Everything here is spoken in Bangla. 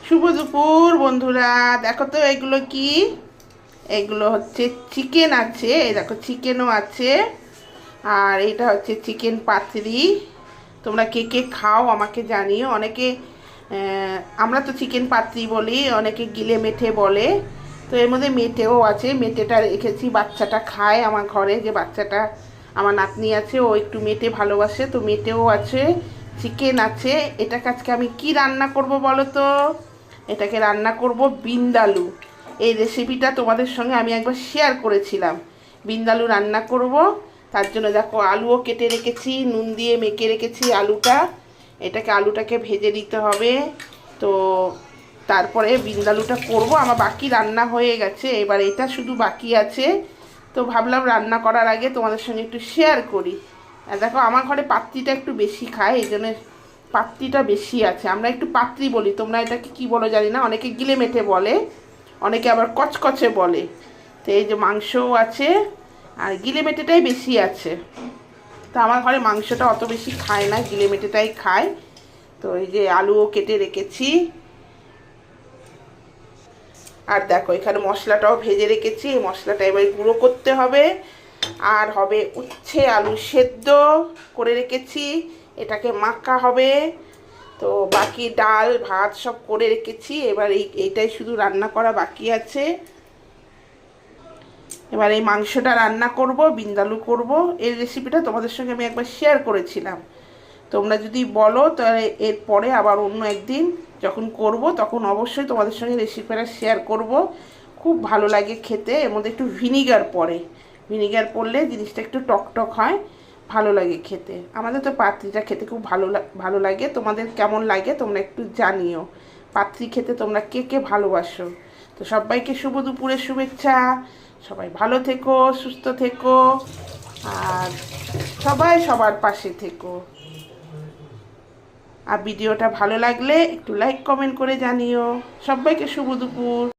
শুভ দুপুর বন্ধুরা। দেখো তো এগুলো কি? এগুলো হচ্ছে চিকেন আছে, এই দেখো চিকেনও আছে। আর এটা হচ্ছে চিকেন পাতুরি। তোমরা কে কে খাও আমাকে জানিও। অনেকে আমরা তো চিকেন পাতুরি বলি, অনেকে গিলে মেটে বলে। তো এর মধ্যে মেটেও আছে, মেটেটা রেখেছি, বাচ্চাটা খায় আমার ঘরে। যে বাচ্চাটা আমার নাতনি আছে, ও একটু মেটে ভালোবাসে, তো মেটেও আছে, চিকেন আছে। এটাকে আজকে আমি কি রান্না করব বলো তো? এটাকে রান্না করব বিন্দালু। এই রেসিপিটা তোমাদের সঙ্গে আমি একবার শেয়ার করেছিলাম। বিন্দালু রান্না করব। তার জন্য দেখো আলুও কেটে রেখেছি, নুন দিয়ে মেখে রেখেছি আলুটা। আলুটাকে ভেজে দিতে হবে। তো তারপরে বিন্দালুটা করব। আমার বাকি রান্না হয়ে গেছে, এবার এটা শুধু বাকি আছে। তো ভাবলাম রান্না করার আগে তোমাদের সঙ্গে একটু শেয়ার করি। আর দেখো আমার ঘরে পাত্রিটা একটু বেশি খায়, এই জন্য পাত্রিটা বেশি আছে। আমরা একটু পাত্রি বলি, তোমরা এটাকে কি বলো জানি না। অনেকে গিলে মেটে বলে, অনেকে আবার কচকচে বলে। তো এই যে মাংসও আছে, আর গিলে মেটেটাই বেশি আছে। তো আমার ঘরে মাংসটা অত বেশি খায় না, গিলে মেটেটাই খায়। তো এই যে আলুও কেটে রেখেছি। আর দেখো এখানে মশলাটাও ভেজে রেখেছি, এই মশলাটা এবার গুঁড়ো করতে হবে। আর হবে উচ্ছে আলু সেদ্ধ করে রেখেছি, এটাকে মাখা হবে। তো বাকি ডাল ভাত সব করে রেখেছি, এবার এইটাই শুধু রান্না করা বাকি আছে। এবার এই মাংসটা রান্না করব, বিন্দালু করব। এই রেসিপিটা তোমাদের সঙ্গে আমি একবার শেয়ার করেছিলাম। তোমরা যদি বলো তাহলে এরপরে আবার অন্য একদিন যখন করব তখন অবশ্যই তোমাদের সঙ্গে রেসিপিটা শেয়ার করব। খুব ভালো লাগে খেতে। এর মধ্যে একটু ভিনিগার পড়ে, ভিনিগার পড়লে জিনিসটা একটু টকটক হয়, ভালো লাগে খেতে। আমাদের তো পাত্রিটা খেতে খুব ভালো লাগে। তোমাদের কেমন লাগে তোমরা একটু জানিও। পাত্রি খেতে তোমরা কে কে ভালোবাসো? তো সবাইকে শুভ দুপুরের শুভেচ্ছা। সবাই ভালো থেকো, সুস্থ থেকো, আর সবাই সবার পাশে থেকো। আর ভিডিওটা ভালো লাগলে একটু লাইক কমেন্ট করে জানিও। সবাইকে শুভ দুপুর।